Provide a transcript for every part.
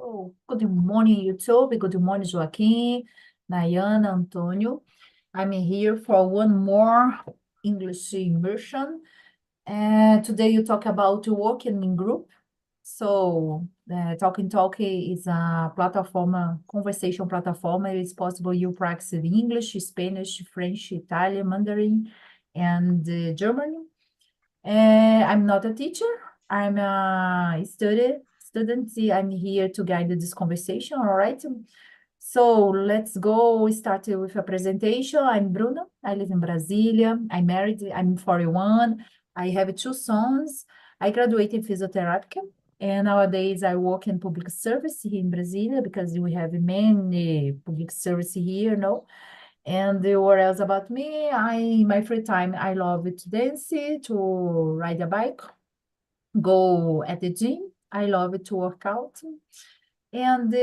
Oh, good morning, YouTube. Good morning, Joaquim, Nayana, Antonio. I'm here for one more English immersion. And today you talk about working in group. So, Talking Talk is a platform, a conversation platform. It's possible you practice English, Spanish, French, Italian, Mandarin, and German. I'm not a teacher. I'm a student. I'm here to guide this conversation, all right? So let's go start with a presentation. I'm Bruna. I live in Brasília. I'm married. I'm 41. I have two sons. I graduated in physiotherapy. And nowadays I work in public service here in Brasília because we have many public service here, no? And what else about me? My free time, I love to dance, to ride a bike, go at the gym. I love to work out. And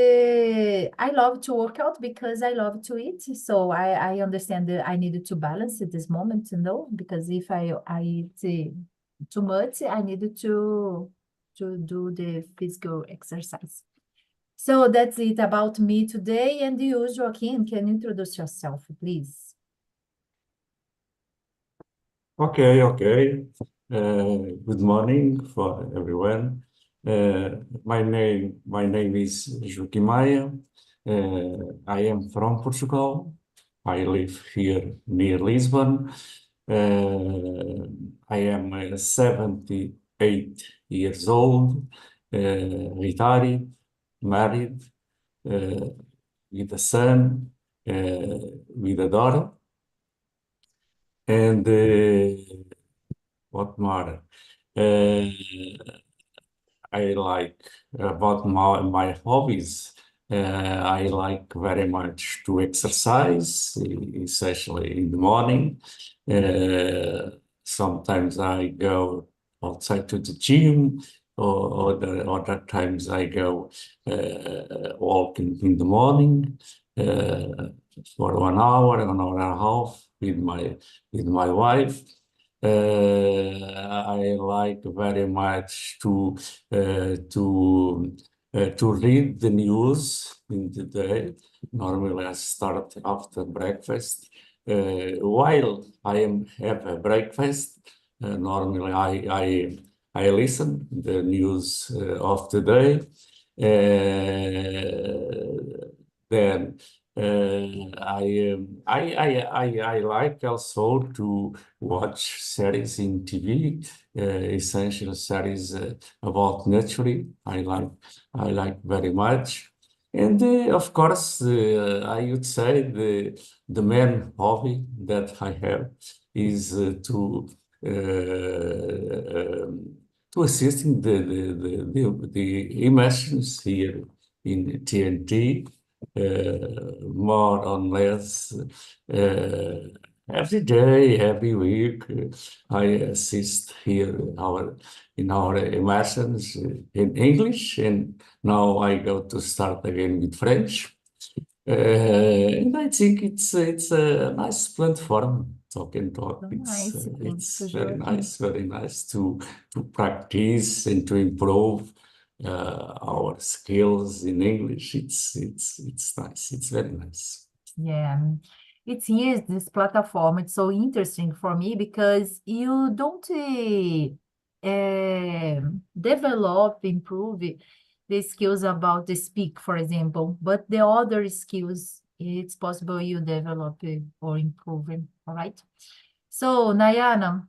I love to work out because I love to eat. So I understand that I needed to balance at this moment, because if I eat too much, I needed to do the physical exercise. So that's it about me today. And you, Joaquin, can you introduce yourself, please? Okay. Good morning for everyone. My name is Joaquim Maia. I am from Portugal. I live here near Lisbon. I am 78 years old, retired, married, with a son, with a daughter. And what more? Uh, I like about my hobbies. I like very much to exercise, especially in the morning. Sometimes I go outside to the gym, or other times I go walking in the morning for 1 hour, 1 hour and a half with my wife. I like very much to read the news in the day. Normally, I start after breakfast. While have a breakfast, normally I listen the news of the day. Then I like also to watch series in TV, essential series about nature. I like very much, and of course, I would say the main hobby that I have is to assist in the immersions here in TNT, more or less every day, every week. I assist here in our immersions in English, and now I go to start again with French. And I think it's a nice platform, talk and talk. Nice, thank It's you, Joaquim. very nice to practice and to improve our skills in English. It's nice. It's very nice. Yeah, it's here, this platform. It's so interesting for me because you don't develop, improve the skills about the speak, for example, but the other skills, it's possible you develop or improve, all right? So, Nayana,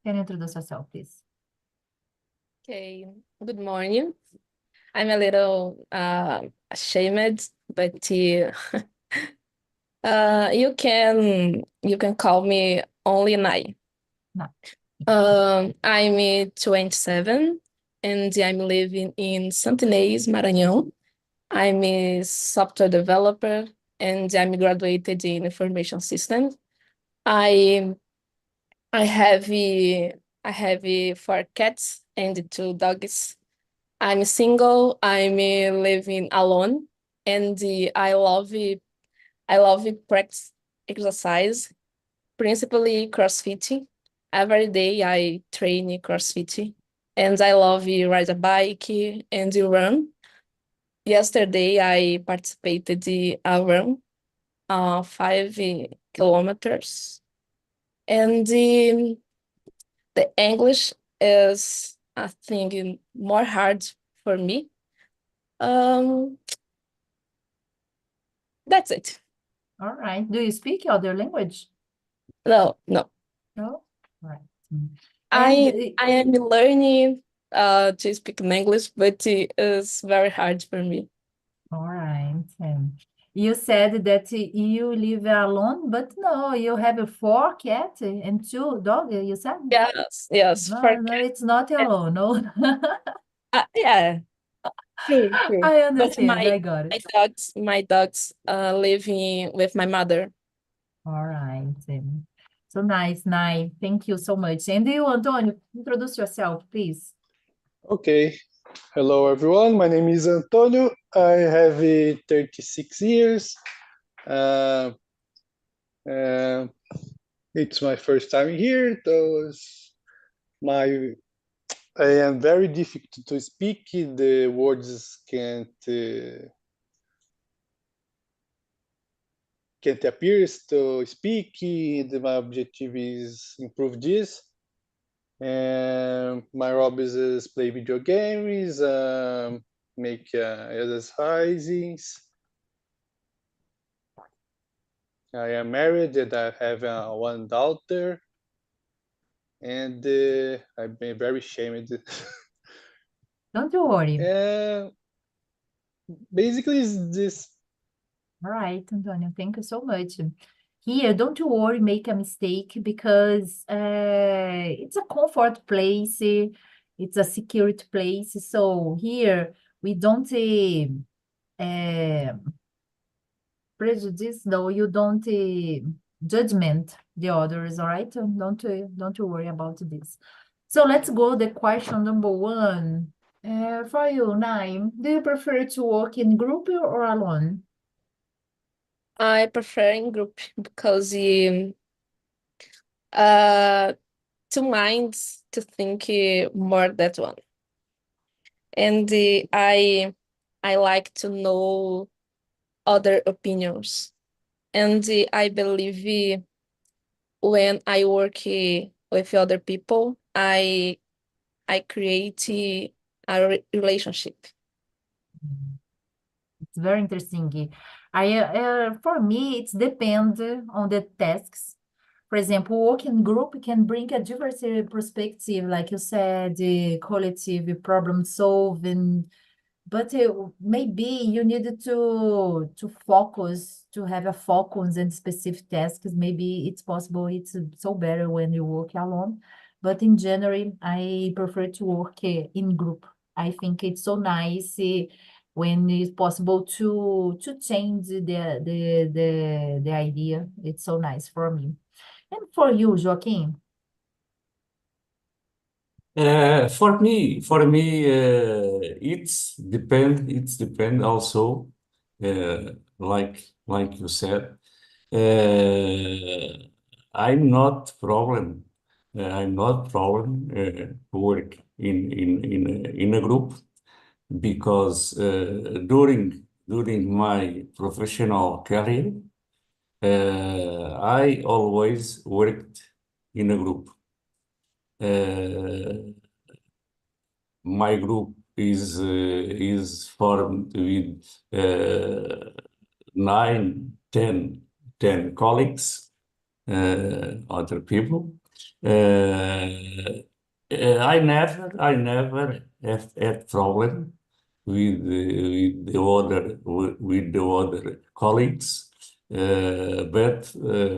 can you introduce yourself, please? Okay, good morning. I'm a little ashamed, but you can call me only Nai. No. I'm 27 and I'm living in Santinês, Maranhão. I'm a software developer and I'm graduated in information systems. I have 4 cats and 2 dogs. I'm single. I'm living alone, and I love practice exercise, principally CrossFit. Every day I train CrossFit, and I love ride a bike and run. Yesterday, I participated in a run, 5 kilometers, and the English is, I think, more hard for me. Um, that's it. All right. Do you speak other language? No, no. No? Right. Mm. And I I am learning to speak in English, but it is very hard for me. all right. You said that you live alone, but no, you have a 4 cat and 2 dogs, you said? Yes, No, for no, it's not alone, no. yeah, true, true. I But understand. I got it. my dogs living with my mother. All right. So nice, nice. Thank you so much. And you, Antonio, introduce yourself, please. Okay. Hello, everyone. My name is Antonio. I have 36 years. Uh, uh, it's my first time here. My I am very difficult to speak. The words can't appear to speak. My objective is improve this. And my hobbies is play video games, make exercises. I am married and I have one daughter, and I've been very ashamed. Don't you worry. And basically, it's this. All right, Antonio, thank you so much. Here, don't you worry, make a mistake because it's a comfort place, it's a security place. So here we don't prejudice, no, you don't judgment the others, all right? Don't you worry about this. So let's go the question number one. For you, Naim, do you prefer to work in group or alone? I prefer in group because uh two minds to think more that one. And I like to know other opinions. And I believe when I work with other people, I create a relationship. It's very interesting. For me, it's depend on the tasks. For example, working group can bring a diverse perspective, like you said, collective problem solving. But maybe you need to focus, to have a focus and specific tasks. Maybe it's possible. It's so better when you work alone. But in general, I prefer to work in group. I think it's so nice when it's possible to change the idea. It's so nice for me. And for you, Joaquim? It's depend also, like you said. Uh, I'm not problem to work in a group because during my professional career, I always worked in a group. My group is formed with nine, 10 colleagues, other people. I never have had problem with the other colleagues, but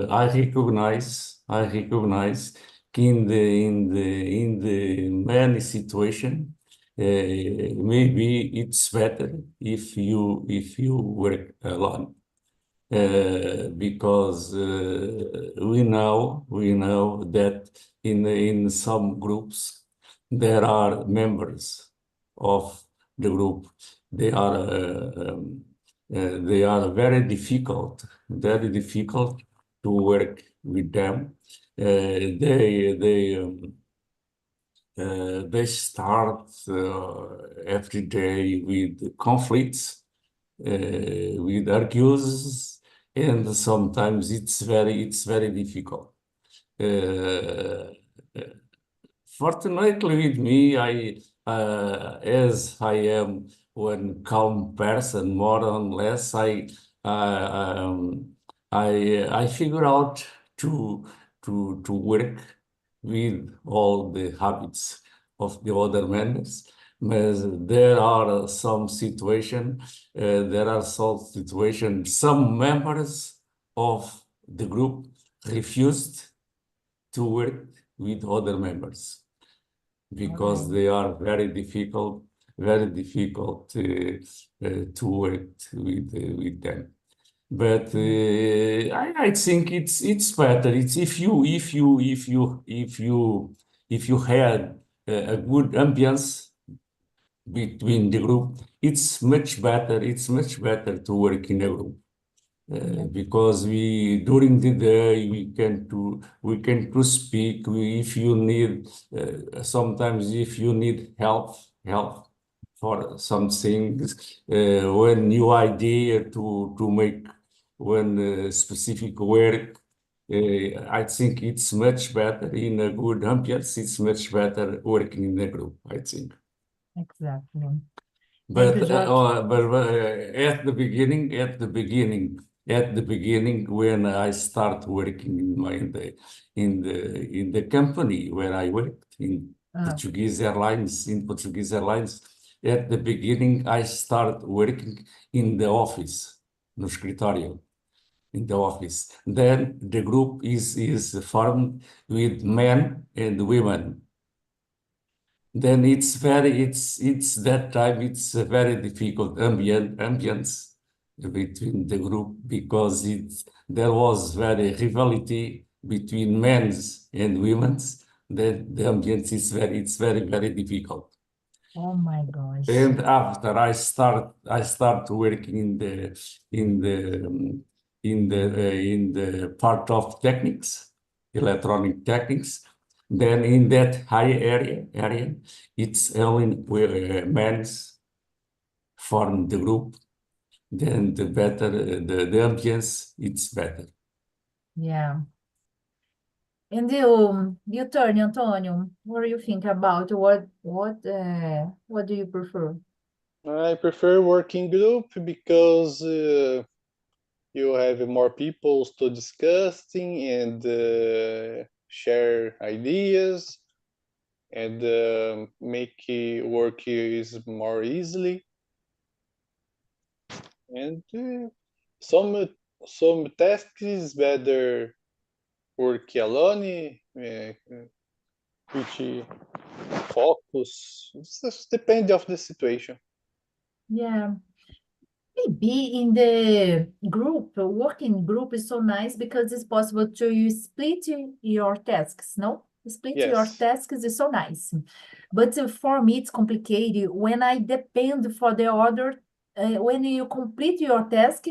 I recognize in the many situation, maybe it's better if you work alone, because we know that in some groups there are members of the group. They are very difficult to work with them. They they start every day with conflicts, with argues, and sometimes it's very difficult. Uh, Fortunately, with me, as I am one calm person, more or less, uh, um, I figure out to work with all the habits of the other members. But there are some situations, some members of the group refused to work with other members because right. they are very difficult to work with them. But I think it's better. It's if you had a good ambience between the group, it's much better. It's much better to work in a group. Yeah. Because we during the day we can to speak if you need sometimes if you need help for some things when new idea to make one specific work I think it's much better in a good ambience. It's much better working in a group, I think. Exactly. Thank you, But, Joaquin. at the beginning, when I start working in the company where I worked Ah, In Portuguese Airlines, at the beginning I start working in the office, no escritório, in the office. Then the group is formed with men and women. Then it's that time it's a very difficult ambience between the group because there was very rivalry between men's and women's. That the ambience is very difficult. oh my gosh. And after I start working in the um, in the part of techniques, electronic techniques. Then in that high area, it's only where men's form the group. Then the better the ambience, it's better. Yeah. And you turn, Antonio, what do you think about what do you prefer? I prefer working group because you have more people to discussing and share ideas and make work is more easily. And some tasks is better work alone, which focus. It just depends of the situation. Yeah. Maybe in the group, working group is so nice because it's possible to you split your tasks, no? Split your Yes, tasks is so nice. But for me, it's complicated when I depend for the other, when you complete your task,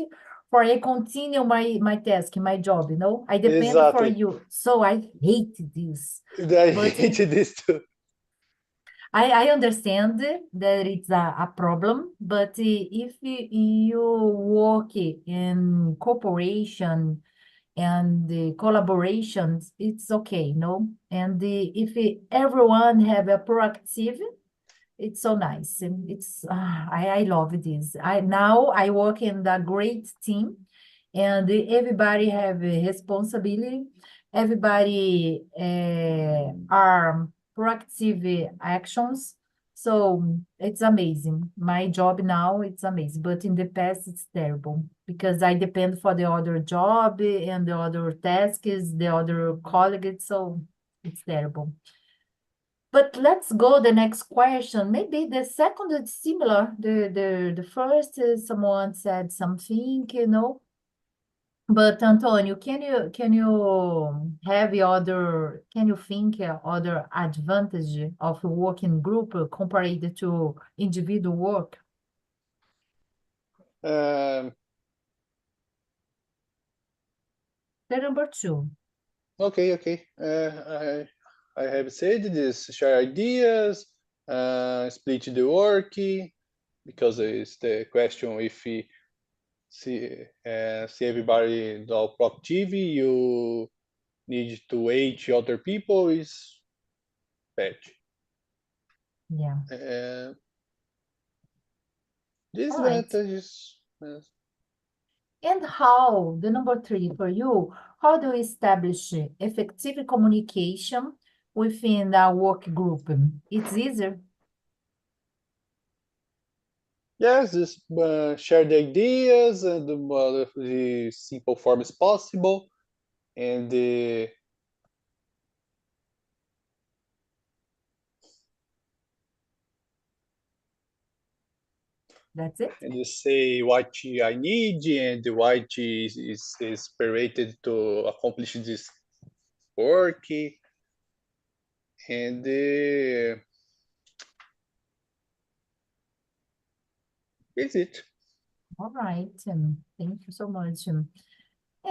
for I continue my task, my job, you know? I depend for exactly. you. So I hate this. I But hate this too. I understand that it's a problem, but if you work in cooperation and collaborations, it's okay, no? And if everyone have a proactive, it's so nice. And it's I love this. I work in a great team, and everybody have a responsibility. Everybody are proactive actions. So it's amazing. My job now, it's amazing. But in the past, it's terrible because I depend for the other job and the other tasks, the other colleagues. So it's terrible. But let's go the next question. Maybe the second is similar. The first is someone said something, you know. But Antonio, can you think other advantage of working group compared to individual work? Um, The number two. okay. I have said is share ideas, split the work, because it's the question if we see everybody all productive, you need to wait other people is bad. Yeah. All right. Disadvantages. And how, the number 3 for you, how do you establish effective communication within a work group? It's easier. Yes, just share the ideas and the simple form as possible, and That's it. and just say what I need and what is related to accomplish this work, and is it. All right. Thank you so much. And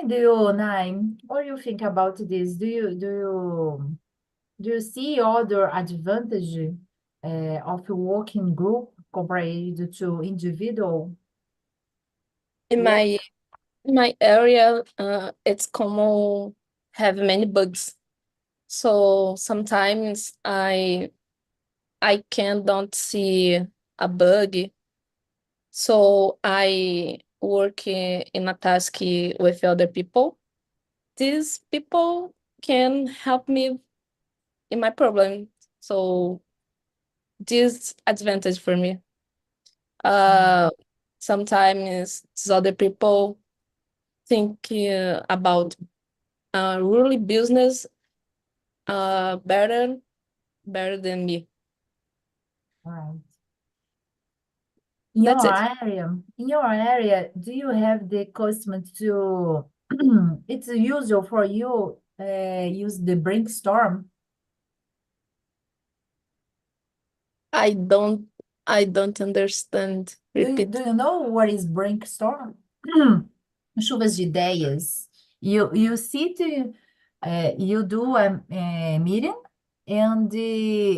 do you, Naim, what do you think about this? Do you see other advantage of a working group compared to individual In work? my area, it's common have many bugs. So sometimes I can don't see a bug. So I work in a task with other people. These people can help me in my problem. So this advantage for me. Sometimes these other people think about really business better than me. All right. That's it. In your area, do you have the custom to, it's usual for you use the brainstorm? I don't understand. Repeat. Do you know what is brainstorm? Chuvas de ideias. You sit, you do a meeting, and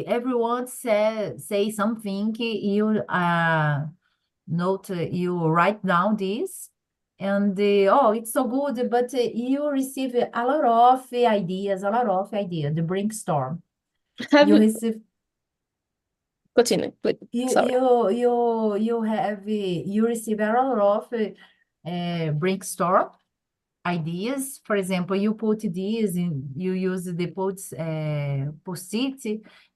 everyone say something. You note, you write down this, and oh, it's so good. But you receive a lot of ideas, a lot of ideas. The brainstorm. Have You you receive. continue, please? Sorry. You receive a lot of brainstorm ideas. For example, you put this in, you use the post-it.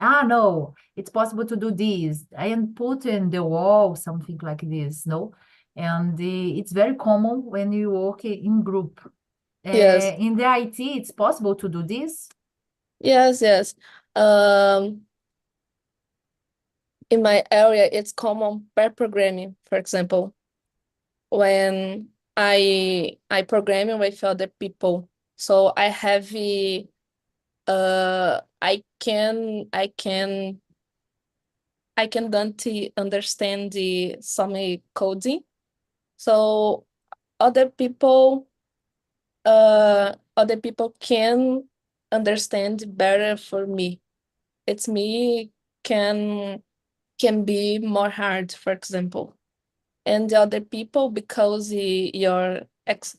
No, it's possible to do this and put in the wall something like this, no? And it's very common when you work in group. Yes, In the IT, it's possible to do this. yes. In my area, it's common pair programming, for example, when I programming with other people. So I have I can don't understand some coding. So other people can understand better for me. It's me can be more hard, for example. And the other people, because your expertise,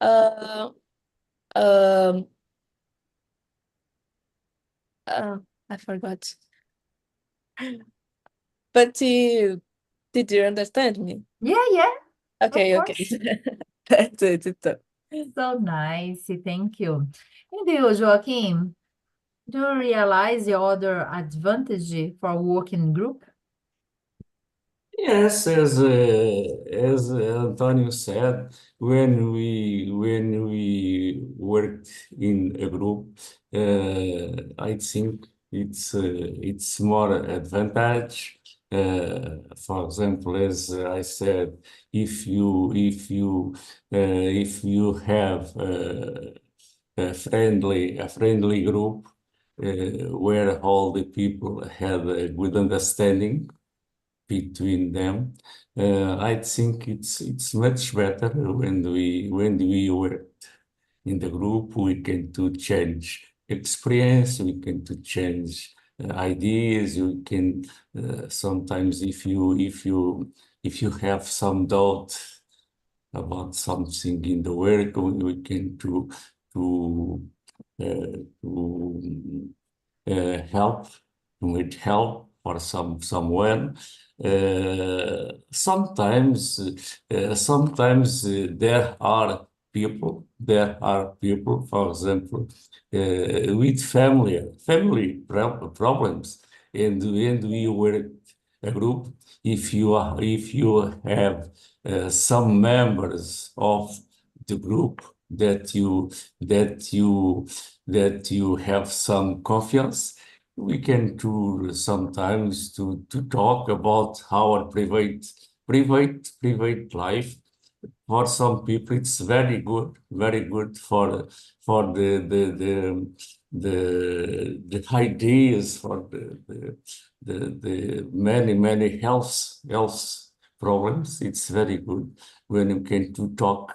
uh, um, I forgot. But did you understand me? Yeah, of Okay. course. That's it. So nice. Thank you. And you, Joaquim, do you realize the other advantage for working group? Yes, as Antonio said, when we work in a group, I think it's more advantage. For example, as I said, if you have a friendly group where all the people have a good understanding between them. I think it's much better when we work in the group. We can to change experience. We can to change ideas. You can sometimes if you have some doubt about something in the work, we can to help with help for someone. Sometimes there are people, for example, with family problems, and we work a group. If you have some members of the group that you have some confiance, we can sometimes to talk about our private life. For some people, it's very good for the ideas, for the many health problems. It's very good when you can to talk.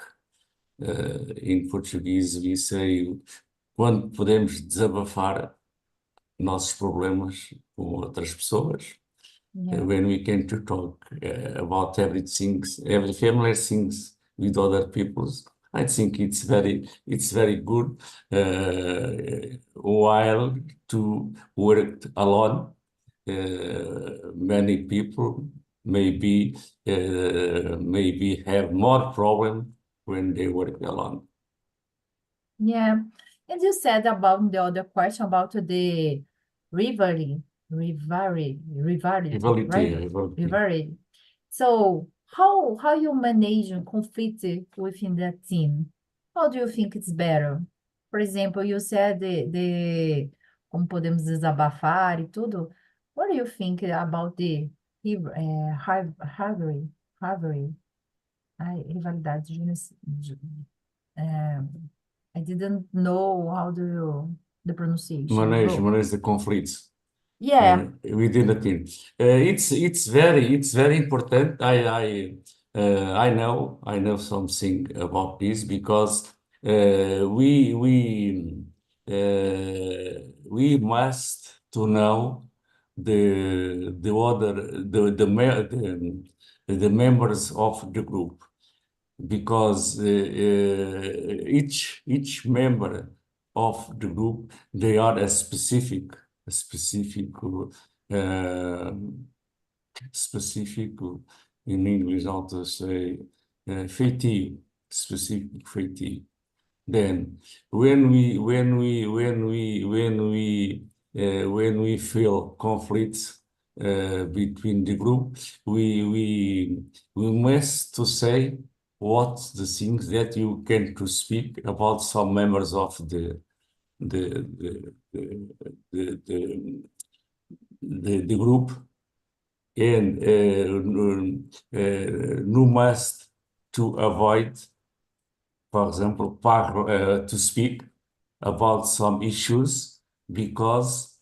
Em português, we say, quando podemos desabafar nossos problemas com outras pessoas, Yeah. when we can to talk about everything, every family things with other peoples. I think it's very good while to work alone. Many people maybe have more problem when they work alone. Yeah. And you said about the other question about the rivalry, rivalry, right? Rivalry. So how you manage conflict within the team? How do you think it's better? For example, you said the como podemos desabafar e tudo. What do you think about the rivalry, rivalidade, I didn't know how do you the pronunciation. Manage the conflicts. Yeah. Within the team. It's very important. I know something about this because we must to know the members of the group, because each member of the group, they are a specific uh, in English, how to say, feitio, specific feitio. Then when we feel conflicts between the group, we must to say what's the things that you can to speak about some members of the group, and no must to avoid, for example, to speak about some issues, because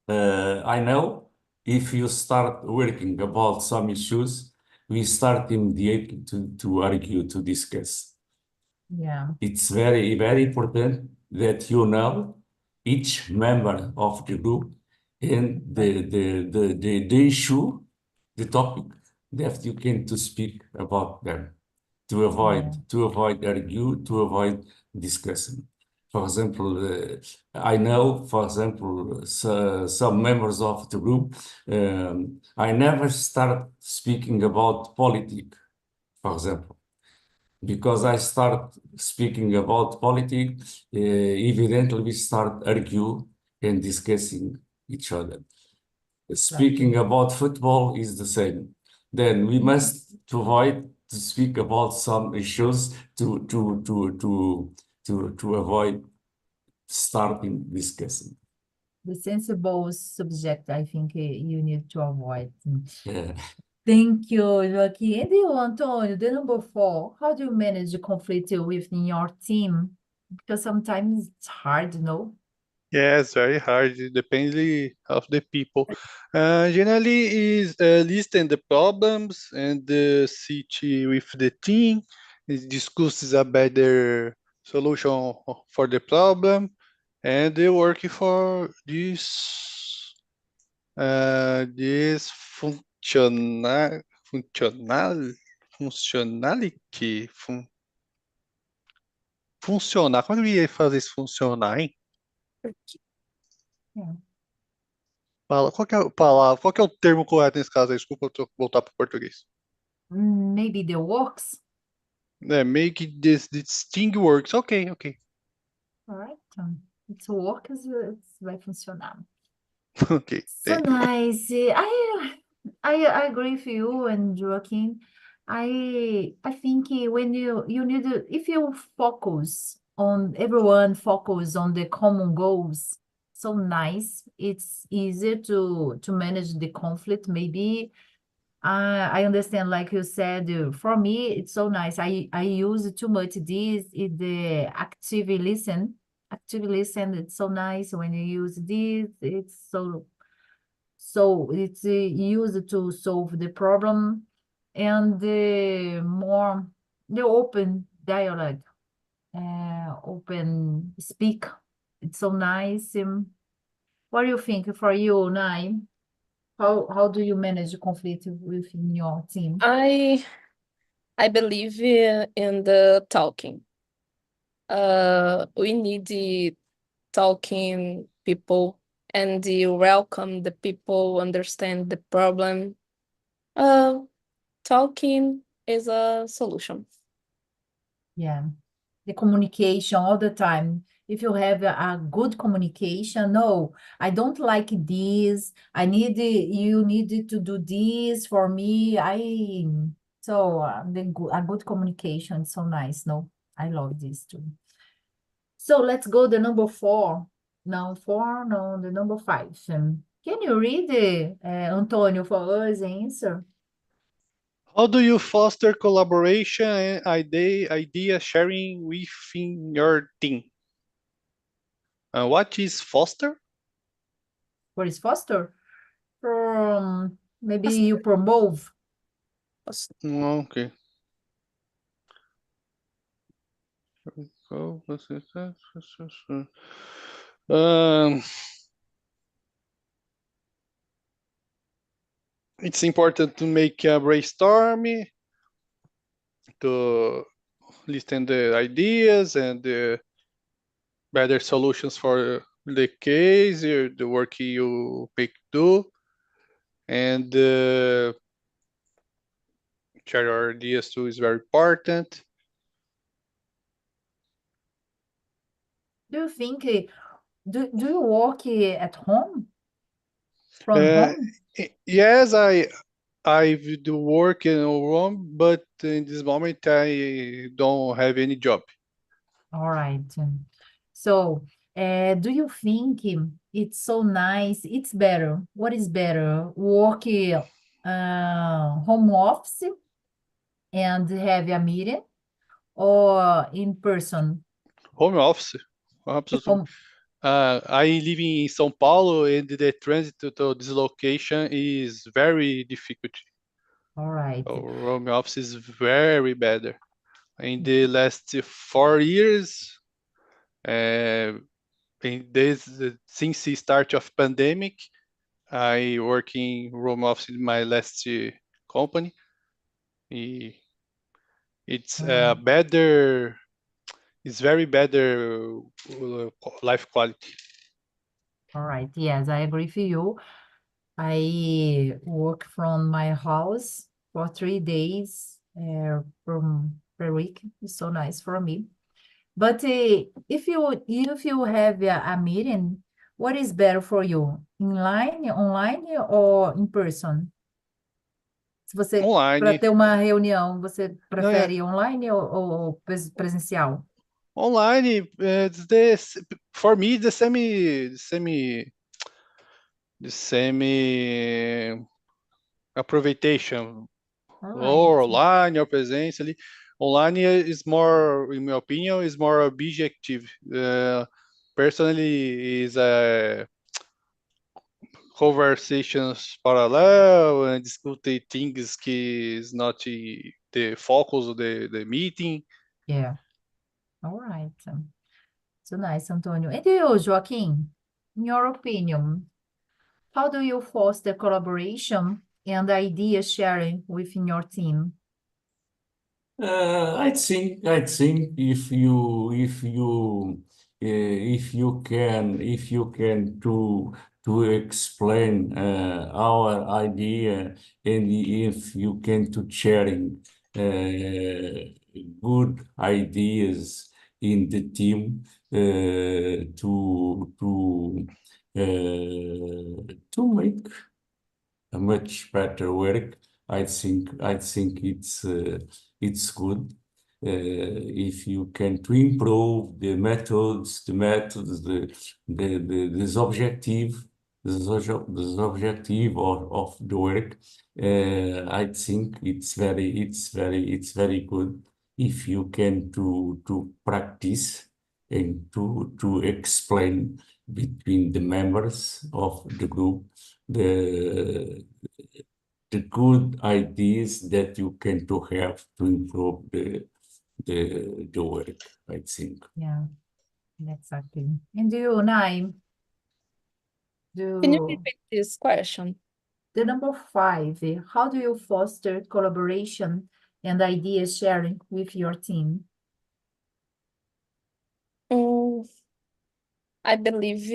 I know if you start working about some issues, we start immediately to argue, to discuss. Yeah. It's very important that you know each member of the group and the issue, the topic that you can to speak about them, to avoid argue, to avoid discussing. For example, I know, for example, some members of the group, I never start speaking about politics, for example. Because I start speaking about politics, evidently we start argue and discussing each other. Speaking about football is the same. Then we must avoid to speak about some issues to avoid starting discussing. The sensible subject, I think you need to avoid. Yeah. Thank you, Joaquim. And you, Antonio, the number 4, how do you manage the conflict within your team? Because sometimes it's hard, no? Yes, very hard. It depends of the people. Generally, is listing the problems and sit with the team. It discusses a better solution for the problem, and they working for this this functionality, funcionar. Como eu ia fazer isso funcionar, hein? Yeah. Qual que é a palavra, qual que é o termo correto nesse caso? Desculpa, eu tô voltar para o português. Maybe the works. Make this thing works. Ok. All right. It's works, vai funcionar. Ok. So nice. I agree with you and Joaquin. I think when you need to, if you focus on everyone focus on the common goals, so nice. It's easier to manage the conflict. Maybe I understand, like you said, for me, it's so nice. I use too much this in the active listen. Active listen, it's so nice when you use this. It's so it's used to solve the problem and the open dialogue, open speak. It's so nice. What do you think for you, Nai? How do you manage conflict within your team? I believe in the talking. We need the talking people and the welcome the people, understand the problem. Talking is a solution. Yeah, the communication all the time. If you have a good communication, no, I don't like this. You need to do this for me. So a good communication is so nice. No, I love this too. So let's go the number 4. No, 4, no, the number 5. Can you read, Antonio, for us answer? How do you foster collaboration and idea sharing within your team? What is foster? What is foster? Maybe you promote. Okay. It's important to make a brainstorm, to listen the ideas and the better solutions for the case, the work you make do, and share your ideas too is very important. Do you think, do you work at home? From home? Yes, I do work in Rome, but in this moment I don't have any job. All right. So, do you think it's so nice? It's better. What is better? Work home office and have a meeting or in person? Home office, absolutely. Home. I live in São Paulo, and the transit to this location is very difficult. All right. Home office is very better. In the last 4 years, since the start of pandemic, I work in home office in my last company. It's better. It's very better life quality. All right. Yes, I agree with you. I work from my house for 3 days per week. It's so nice for me. But if you have a meeting, what is better for you? Online or in person? Se você, para Online. ter uma reunião, você Não, prefere online ou presencial? Online, for me, the same aproveitation, All or right. online or presença ali. Online is more, in my opinion, is more objective. Personally, is conversations parallel and discuss things que is not the focus of the meeting. Yeah. All right. So nice, Antonio. And you, Joaquin, in your opinion, how do you foster collaboration and idea sharing within your team? I think if you can to explain our idea, and if you can to sharing good ideas in the team, to make a much better work. I think it's good if you can to improve this objective of the work. I think it's very good if you can to practice and to explain between the members of the group the the good ideas that you can to have to improve the work, I think. Yeah, exactly. And you, Naim, Can you do repeat this question? the number 5, how do you foster collaboration and idea sharing with your team? Mm, I believe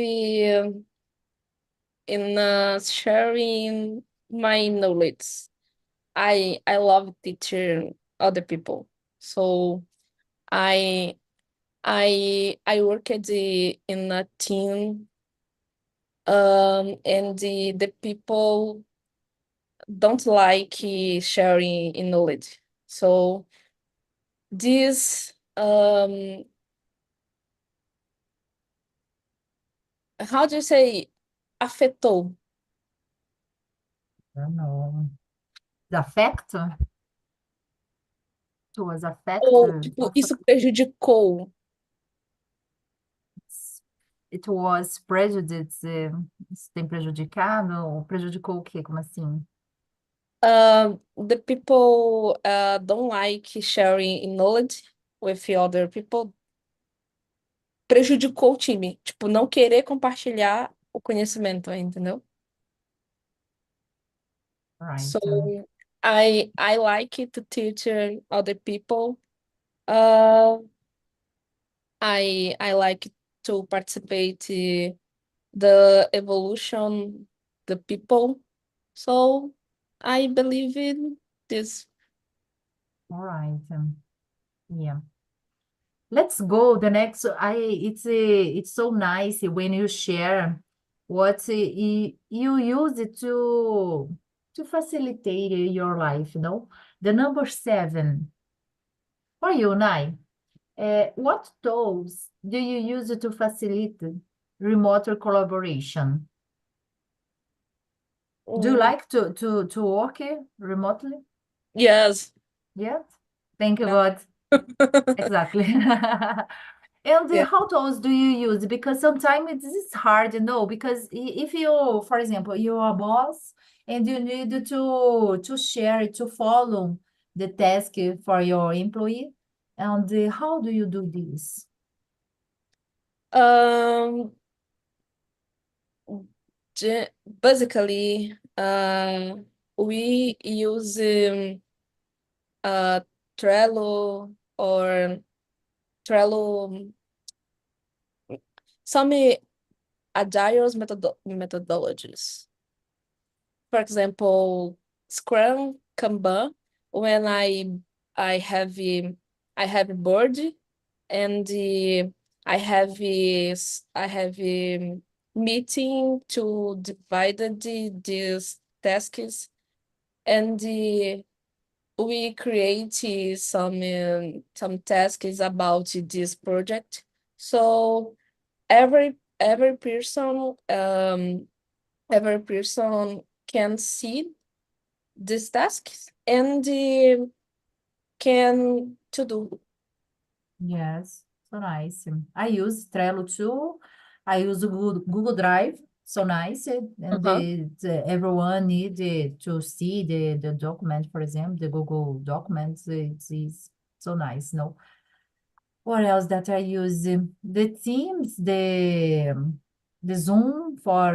in sharing my knowledge. I love teaching other people. So I I work in a team, and the people don't like sharing in knowledge. So this how do you say afetou? I don't know. The affect? It was affect? Ou tipo, isso prejudicou? It was prejudice, isso tem prejudicado? Ou prejudicou o quê? Como assim? The people don't like sharing knowledge with other people. Prejudicou o time. Tipo, não querer compartilhar o conhecimento, entendeu? Right. So I like to teach other people. Uh, I like to participate the evolution, the people. So I believe in this. All right. Yeah. Let's go. The next, it's so nice when you share what you use it to facilitate your life, you know? The number 7, for you, Nai, what tools do you use to facilitate remote collaboration? Do you like to work remotely? Yes. Yes. Thank you, Yeah. God. Exactly. And Yeah. how tools do you use? Because sometimes it's hard, you know, because if you, for example, you're a boss and you need to share, to follow the task for your employee, and how do you do this? Um, Basically, we use uh, Trello or Trello, some agile methodologies. For example, Scrum, Kanban. When I have a board, and I have a meeting to divide these tasks, and we create some tasks about this project. So every person every person can see these tasks and can to do. Yes, so nice. I use Trello too. I use Google Drive, so nice. And Uh-huh. everyone need to see the document, for example, the Google documents. It's so nice, no? What else that I use? The Teams, the Zoom for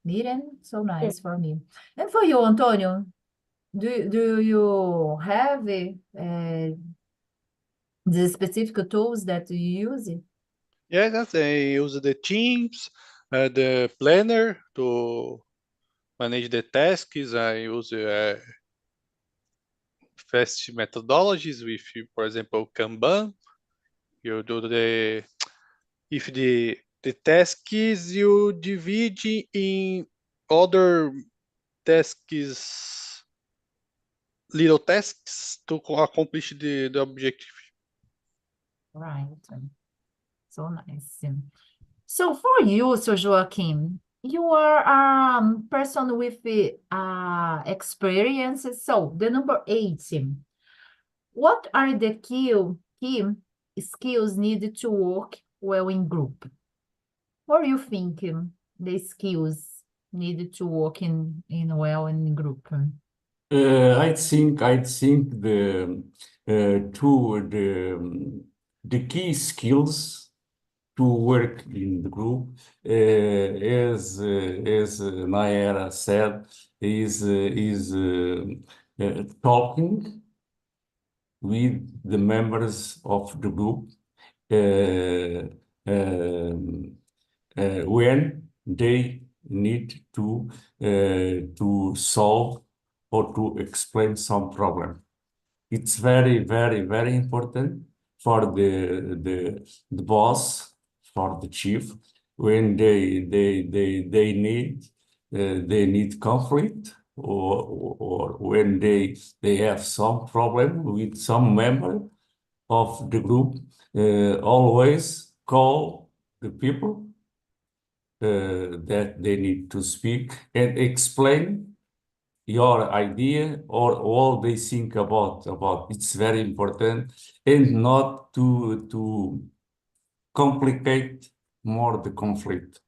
meeting. So nice for me. And for you, Antonio, do you have the specific tools that you use? Yes, I use the Teams, the planner to manage the tasks. I use fast methodologies with, for example, Kanban. You do if the tasks you divide in other tasks, little tasks to accomplish the objective. Right. So nice. So for you, so Joaquim, you are a person with experience. So the number 8, what are the key skills needed to work well in group? What do you think the skills needed to work in well in group? I think the key skills to work in the group, as Nayara said, is talking with the members of the group uh, um, when they need to solve or to explain some problem. It's very, very, very important for the boss, for the chief, when they need conflict, or when they have some problem with some member of the group, always call the people that they need to speak and explain your idea or all they think about. It's very important, and not to complicate more the conflict.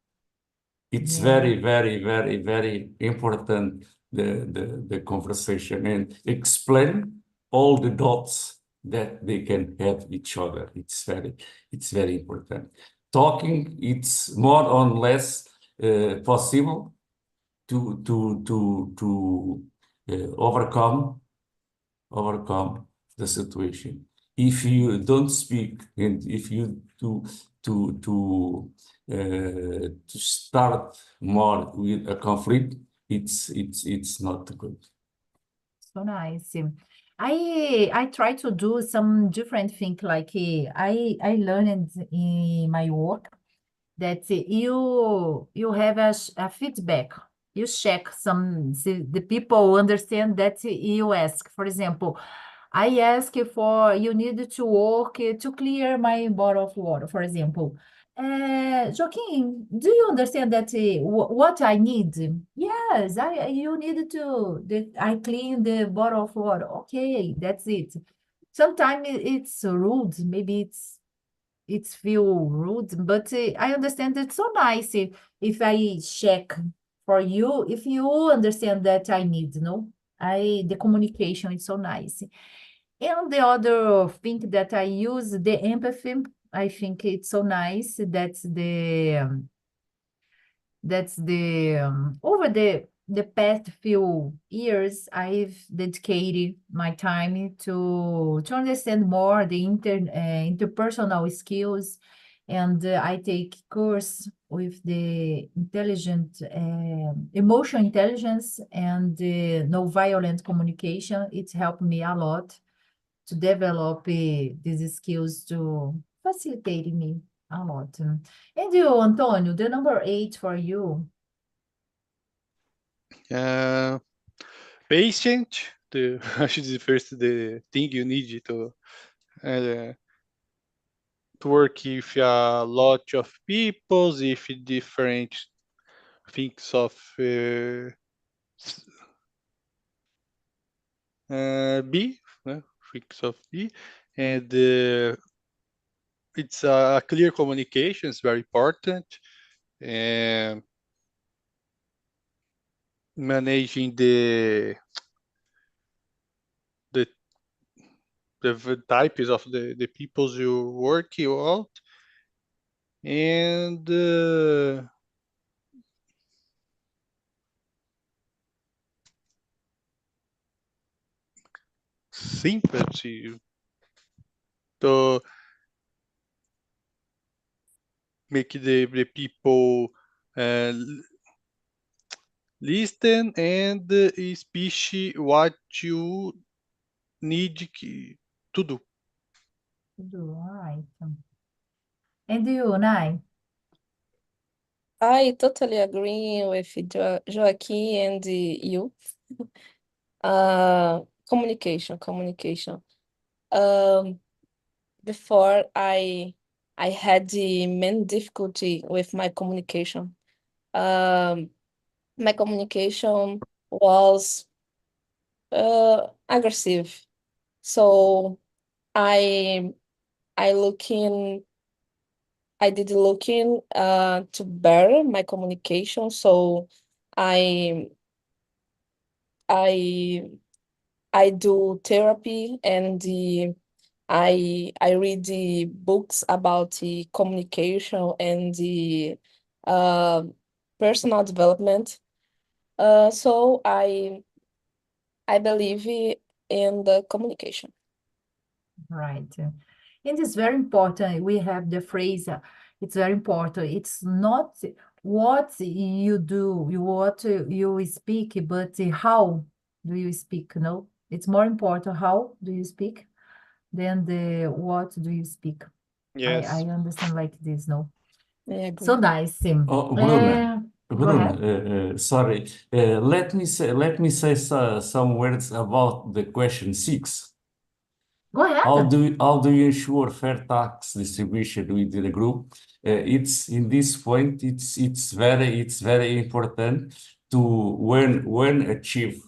It's Yeah, very, very, very, very important, the conversation, and explain all the dots that they can have each other. It's very important. Talking, it's more or less possible to overcome the situation. If you don't speak, and if you to start more with a conflict, it's not good. so nice. I try to do some different thing like I learned in my work that you have a feedback. You check the people understand that you ask. For example, I ask for you need to work to clear my bottle of water, for example. Joaquin, do you understand that what I need? Yes, you need to that I clean the bottle of water. Okay, that's it. Sometimes it's rude, maybe it's feel rude, but I understand it's so nice if I check for you, if you understand that I need, no? The communication is so nice. And the other thing that I use, the empathy, I think it's so nice. That's the over the past few years, I've dedicated my time to understand more the interpersonal skills, and I take course with the intelligent emotional intelligence and no-violent communication. It helped me a lot to develop these skills to facilitate me a lot. And you, Antonio, the number 8 for you. Patient, I should say first the thing you need uh, to work with a lot of people, if different things of B, things of B, and it's a clear communication is very important, and managing the types of the peoples you work out, and sympathy to make the people listen and speak what you need to do. All right. And you, Nai? I totally agree with Joaquin and you. Communication. Before I had the main difficulty with my communication. My communication was aggressive. So I I did looking to better my communication. So I I I do therapy and I read the books about the communication and the uh, personal development. So I believe in the communication. Right. And it's very important. We have the phrase, it's very important. It's not what you do, what you speak, but how do you speak, no? It's more important how do you speak than the what do you speak. I Yes. understand like this, no? I So agree. nice. Oh, Bruna, Go ahead. sorry. Let me say some words about the question 6. Go ahead. How do you ensure fair tax distribution within the group? It's in this point. It's very important to when achieve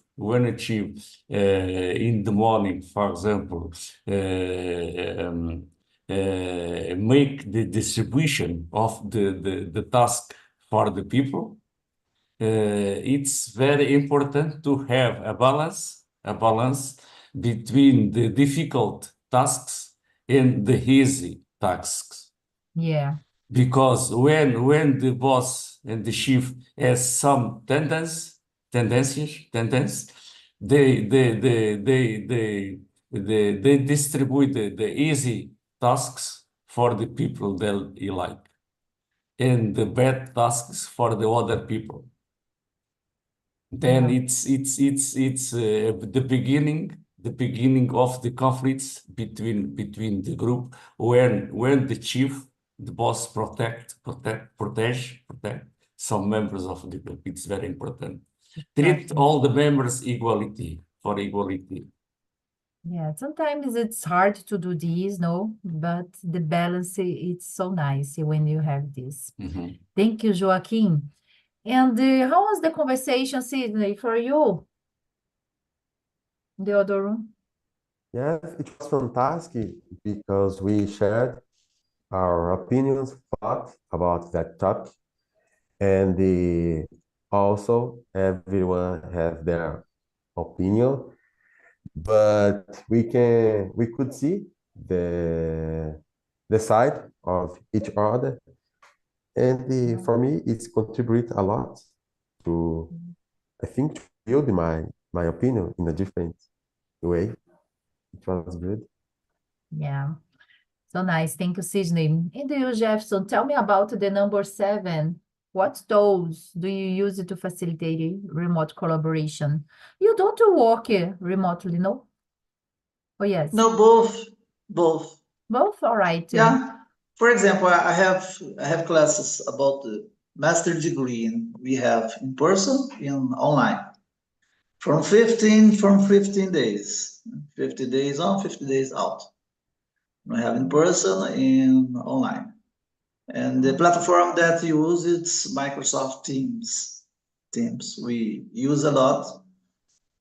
in the morning, for example, make the distribution of the task for the people. It's very important to have a balance between the difficult tasks and the easy tasks. Yeah. Because when the boss and the chief has some tendencies, they distribute the easy tasks for the people that he like, and the bad tasks for the other people. Then Yeah. it's the beginning of the conflicts between the group when the chief, the boss protect some members of the group. It's very important. Treat Exactly. all the members for equality. Yeah, sometimes it's hard to do this, no, but the balance it's so nice when you have this. Mhm. Thank you, Joaquin. And how was the conversation, Sydney, for you? The other room? Yes, it was fantastic because we shared our opinions, thoughts about that topic, and also everyone has their opinion, but we could see the side of each other, and for me, it's contribute a lot to I think to build my opinion in a different way. It was good. Yeah, so nice. Thank you, Sydney. And you, Jefferson, tell me about the number 7. What tools do you use to facilitate remote collaboration? You don't work remotely, no? Oh, yes. No, both, both. Both? All right. Yeah. For example, I have classes about the master degree, and we have in person and online. From 15 days, 50 days on, 50 days out. We have in person and online. And the platform that we use it's Microsoft Teams. Teams. We use a lot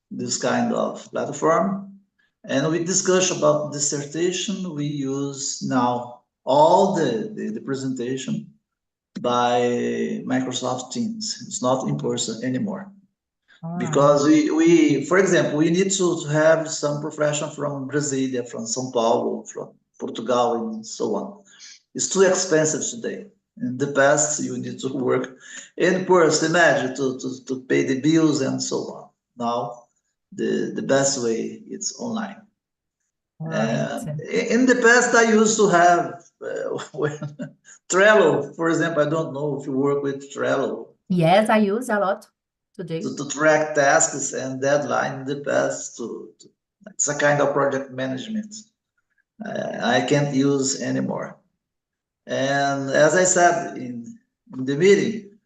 this kind of platform. And we discuss about dissertation. We use now all the presentation by Microsoft Teams. It's not in person anymore. All right. Because for example, we need to have some profession from Brasilia, from São Paulo, from Portugal, and so on. It's too expensive today. In the past, you need to work in person, imagine, to pay the bills and so on. Now, the best way is online. Right. In the past, I used to have Trello, for example. I don't know if you work with Trello Yes, I use a lot today. to track tasks and deadline in the past. It's a kind of project management. I can't use anymore. And as I said in the meeting,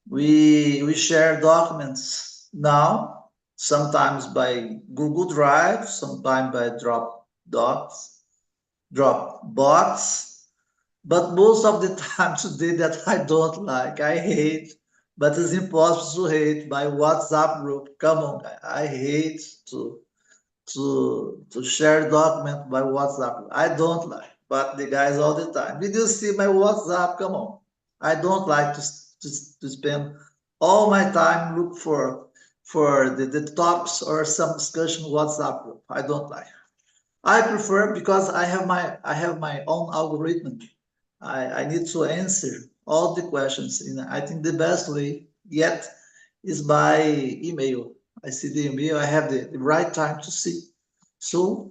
we share documents now, sometimes by Google Drive, sometimes by Dropbox, but most of the time today that I don't like, I hate, but it's impossible to hate by WhatsApp group. Come on, I hate to share document by WhatsApp. I don't like, but the guys all the time. Did you see my WhatsApp? Come on. I don't like to spend all my time look for the topics or some discussion WhatsApp group. I don't like. I prefer because I have my own algorithm. I need to answer all the questions. I think the best way yet is by email. I see the email, I have the right time to see. So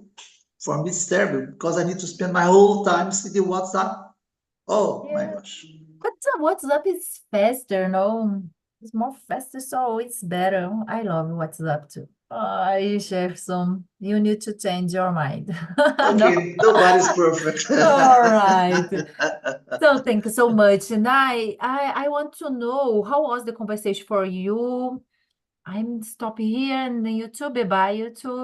for me, it's terrible because I need to spend my whole time see the WhatsApp. Oh my Yeah. gosh. But WhatsApp is faster, no? It's more faster, so it's better. I love WhatsApp too. Jefferson, you need to change your mind. No? Okay, nobody's perfect. All right. So thank you so much. And I want to know how was the conversation for you? I'm stopping here in the YouTube. Bye, YouTube.